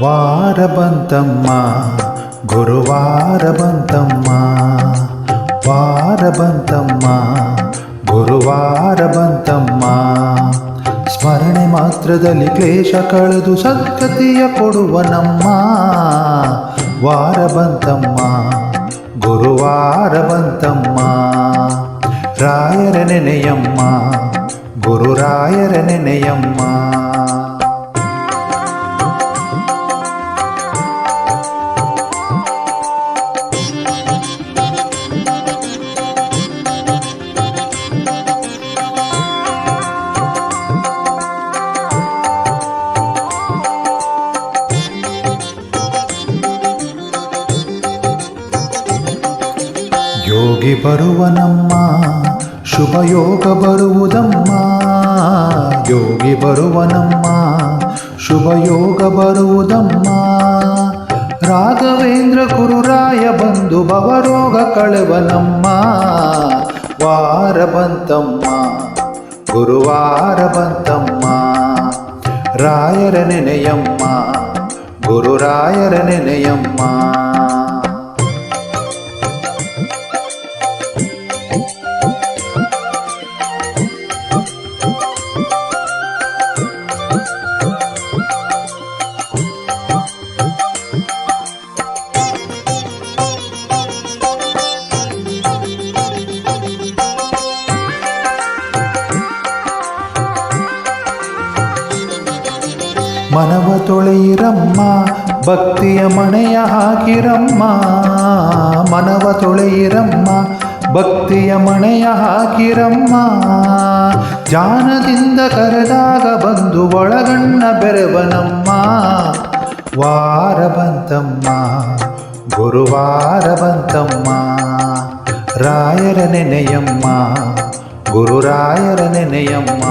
ವಾರ ಬಂತಮ್ಮ ಗುರುವಾರ ಬಂತಮ್ಮ, ವಾರ ಬಂತಮ್ಮ ಗುರುವಾರ ಬಂತಮ್ಮ. ಸ್ಮರಣೆ ಮಾತ್ರದಲ್ಲಿ ಕ್ಲೇಶ ಕಳೆದು ಸದ್ಗತಿಯ ಕೊಡುವನಮ್ಮ. ವಾರ ಬಂತಮ್ಮ ಗುರುವಾರ ಬಂತಮ್ಮ. ರಾಯರ ನೆನೆಯಮ್ಮ ಗುರುರಾಯರ ನೆನೆಯಮ್ಮ. ಯೋಗಿ ಬರುವನಮ್ಮ ಶುಭಯೋಗ ಬರುವುದಮ್ಮ. ಯೋಗಿ ಬರುವನಮ್ಮ ಶುಭಯೋಗ ಬರುವುದಮ್ಮ. ರಾಘವೇಂದ್ರ ಗುರುರಾಯ ಬಂದು ಭವರೋಗ ಕಳೆವನಮ್ಮ. ವಾರ ಬಂತಮ್ಮ ಗುರುವಾರ ಬಂತಮ್ಮ. ರಾಯರ ನೆನೆಯಮ್ಮ ಗುರುರಾಯರ ನೆನೆಯಮ್ಮ. ಮನವ ತೊಳೆಯಿರಮ್ಮ ಭಕ್ತಿಯ ಮಣೆಯ ಹಾಕಿರಮ್ಮ. ಮನವ ತೊಳೆಯಿರಮ್ಮ ಭಕ್ತಿಯ ಮಣೆಯ ಹಾಕಿರಮ್ಮ. ಧ್ಯಾನದಿಂದ ಕರೆದಾಗ ಬಂದು ಒಳಗಣ್ಣ ಬೆರೆವನಮ್ಮ. ವಾರ ಬಂತಮ್ಮ ಗುರುವಾರ ಬಂತಮ್ಮ. ರಾಯರ ನೆನೆಯಮ್ಮ ಗುರುರಾಯರ ನೆನೆಯಮ್ಮ.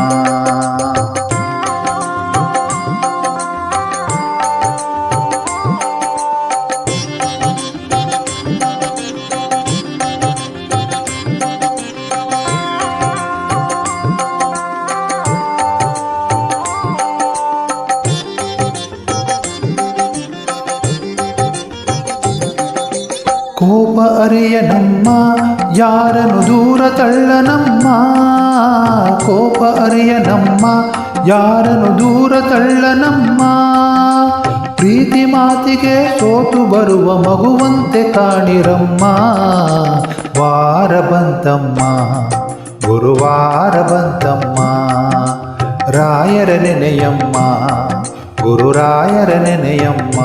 ಕೋಪ ಅರಿಯನಮ್ಮ ಯಾರನು ದೂರ ತಳ್ಳನಮ್ಮ. ಕೋಪ ಅರಿಯನಮ್ಮ ಯಾರನು ದೂರ ತಳ್ಳನಮ್ಮ. ಪ್ರೀತಿ ಮಾತಿಗೆ ಸೋತು ಬರುವ ಮಗುವಂತೆ ಕಾಣಿರಮ್ಮ. ವಾರ ಬಂತಮ್ಮ ಗುರುವಾರ ಬಂತಮ್ಮ. ರಾಯರ ನೆನೆಯಮ್ಮ ಗುರುರಾಯರ ನೆನೆಯಮ್ಮ.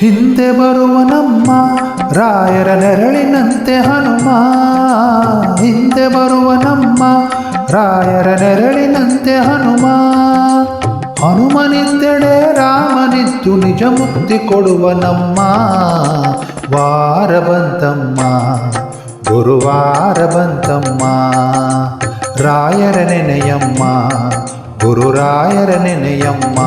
ಹಿಂದೆ ಬರುವನಮ್ಮ ರಾಯರ ನೆರಳಿನಂತೆ ಹನುಮ. ಹಿಂದೆ ಬರುವನಮ್ಮ ರಾಯರ ನೆರಳಿನಂತೆ ಹನುಮ. ಹನುಮನಿಂದೆಡೆ ರಾಮನಿದ್ದು ನಿಜ ಮುಕ್ತಿ ಕೊಡುವನಮ್ಮ. ವಾರ ಬಂತಮ್ಮ ಗುರುವಾರ ಬಂತಮ್ಮ. ರಾಯರ ನೆನೆಯಮ್ಮ ಗುರುರಾಯರ ನೆನೆಯಮ್ಮ.